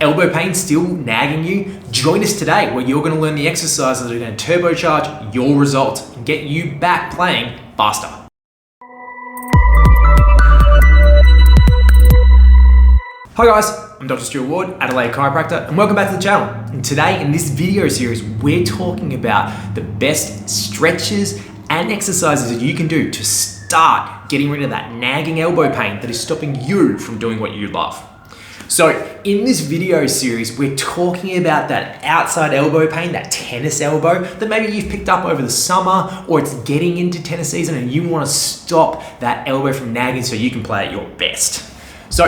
Elbow pain still nagging you? Join us today where you're going to learn the exercises that are going to turbocharge your results and get you back playing faster. Hi guys, I'm Dr. Stewart Ward, Adelaide chiropractor, and welcome back to the channel. And today in this video series, we're talking about the best stretches and exercises that you can do to start getting rid of that nagging elbow pain that is stopping you from doing what you love. So in this video series, we're talking about that outside elbow pain, that tennis elbow that maybe you've picked up over the summer, or it's getting into tennis season and you want to stop that elbow from nagging so you can play at your best. So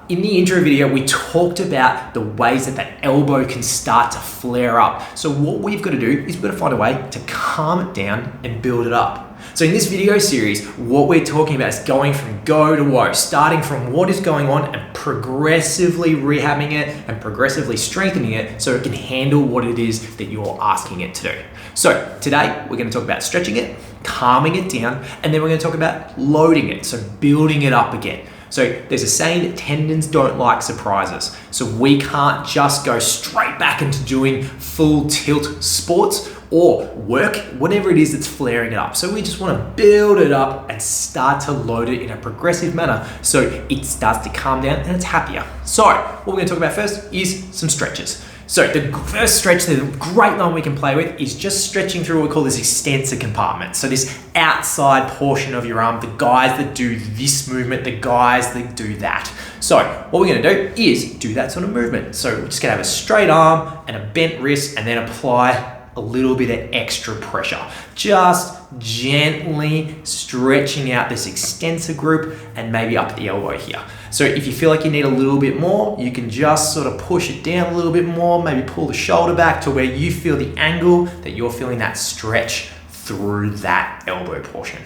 in the intro video, we talked about the ways that that elbow can start to flare up. So what we've got to do is we've got to find a way to calm it down and build it up. So in this video series, what we're talking about is going from go to woe, starting from what is going on and progressively rehabbing it and progressively strengthening it so it can handle what it is that you're asking it to do. So today we're going to talk about stretching it, calming it down, and then we're going to talk about loading it, so building it up again. So there's a saying that tendons don't like surprises. So we can't just go straight back into doing full tilt sports or work, whatever it is that's flaring it up. So we just want to build it up and start to load it in a progressive manner so it starts to calm down and it's happier. So what we're going to talk about first is some stretches. So the first stretch, the great one we can play with is just stretching through what we call this extensor compartment. So this outside portion of your arm, the guys that do this movement, the guys that do that. So what we're going to do is do that sort of movement. So we're just going to have a straight arm and a bent wrist and then apply a little bit of extra pressure. Just gently stretching out this extensor group and maybe up at the elbow here. So if you feel like you need a little bit more, you can just sort of push it down a little bit more, maybe pull the shoulder back to where you feel the angle that you're feeling that stretch through that elbow portion.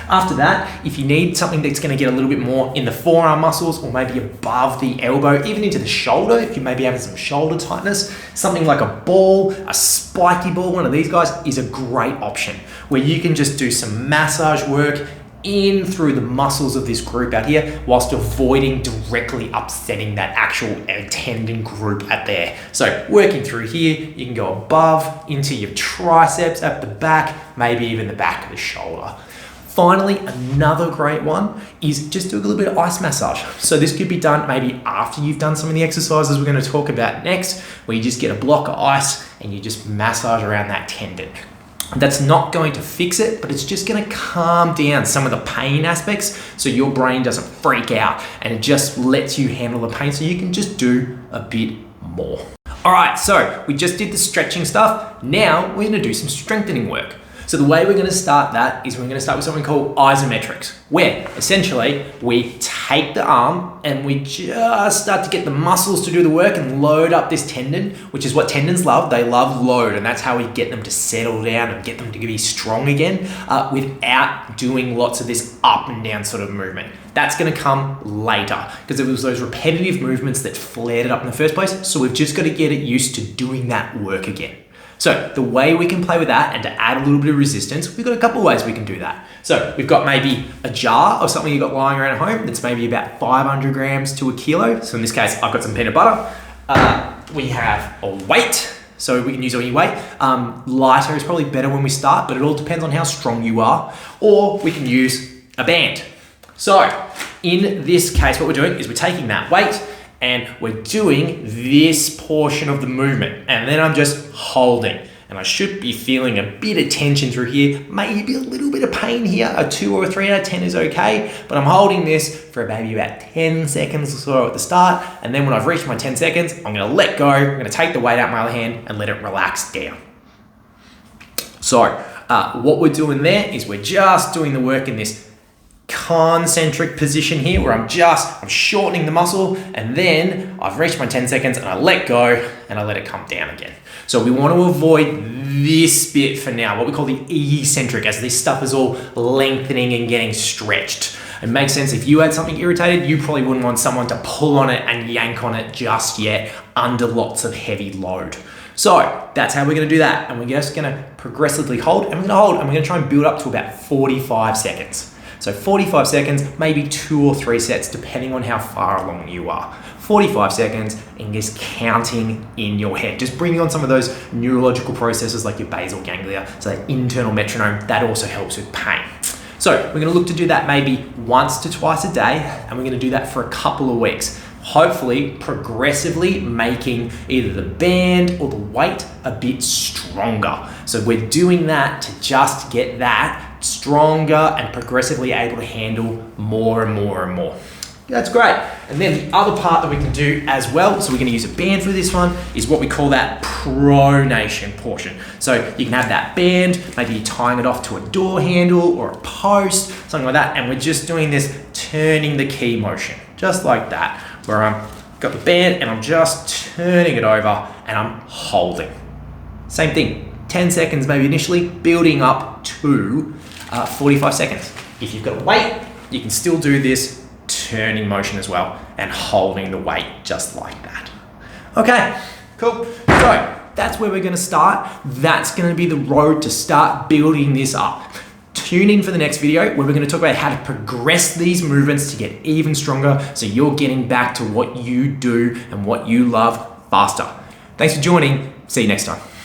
After that, if you need something that's going to get a little bit more in the forearm muscles or maybe above the elbow, even into the shoulder, if you may be having some shoulder tightness, something like a ball, a spiky ball, one of these guys is a great option where you can just do some massage work in through the muscles of this group out here whilst avoiding directly upsetting that actual tendon group at there. So working through here, you can go above into your triceps at the back, maybe even the back of the shoulder. Finally, another great one is just do a little bit of ice massage. So this could be done maybe after you've done some of the exercises we're going to talk about next, where you just get a block of ice and you just massage around that tendon. That's not going to fix it, but it's just going to calm down some of the pain aspects so your brain doesn't freak out and it just lets you handle the pain so you can just do a bit more. All right, so we just did the stretching stuff. Now we're going to do some strengthening work. So the way we're going to start that is we're going to start with something called isometrics, where essentially we take the arm and we just start to get the muscles to do the work and load up this tendon, which is what tendons love. They love load, and that's how we get them to settle down and get them to be strong again without doing lots of this up and down sort of movement. That's going to come later because it was those repetitive movements that flared it up in the first place. So we've just got to get it used to doing that work again. So the way we can play with that and to add a little bit of resistance, we've got a couple of ways we can do that. So we've got maybe a jar of something you've got lying around at home that's maybe about 500 grams to a kilo. So in this case, I've got some peanut butter. We have a weight, so we can use any weight. Lighter is probably better when we start, but it all depends on how strong you are. Or we can use a band. So in this case, what we're doing is we're taking that weight and we're doing this portion of the movement. And then I'm just holding. And I should be feeling a bit of tension through here, maybe a little bit of pain here. A 2 or a 3 out of 10 is okay, but I'm holding this for maybe about 10 seconds or so at the start. And then when I've reached my 10 seconds, I'm gonna let go. I'm gonna take the weight out of my other hand and let it relax down. So what we're doing there is we're just doing the work in this concentric position here where I'm shortening the muscle, and then I've reached my 10 seconds and I let go and I let it come down again. So we want to avoid this bit for now, what we call the eccentric, as this stuff is all lengthening and getting stretched. It makes sense. If you had something irritated, you probably wouldn't want someone to pull on it and yank on it just yet under lots of heavy load. So that's how we're going to do that. And we're just going to progressively hold, and we're going to try and build up to about 45 seconds. So 45 seconds, maybe 2 or 3 sets, depending on how far along you are. 45 seconds, fingers counting in your head. Just bringing on some of those neurological processes like your basal ganglia, so that internal metronome, that also helps with pain. So we're gonna look to do that maybe once to twice a day, and we're gonna do that for a couple of weeks. Hopefully progressively making either the band or the weight a bit stronger. So we're doing that to just get that stronger and progressively able to handle more and more and more. That's great. And then the other part that we can do as well, so we're gonna use a band for this one, is what we call that pronation portion. So you can have that band, maybe you're tying it off to a door handle or a post, something like that, and we're just doing this turning the key motion, just like that, where I've got the band and I'm just turning it over and I'm holding. Same thing, 10 seconds maybe initially, building up to 45 seconds. If you've got a weight, you can still do this turning motion as well and holding the weight just like that. Okay, cool. So that's where we're gonna start. That's gonna be the road to start building this up. Tune in for the next video where we're gonna talk about how to progress these movements to get even stronger so you're getting back to what you do and what you love faster. Thanks for joining. See you next time.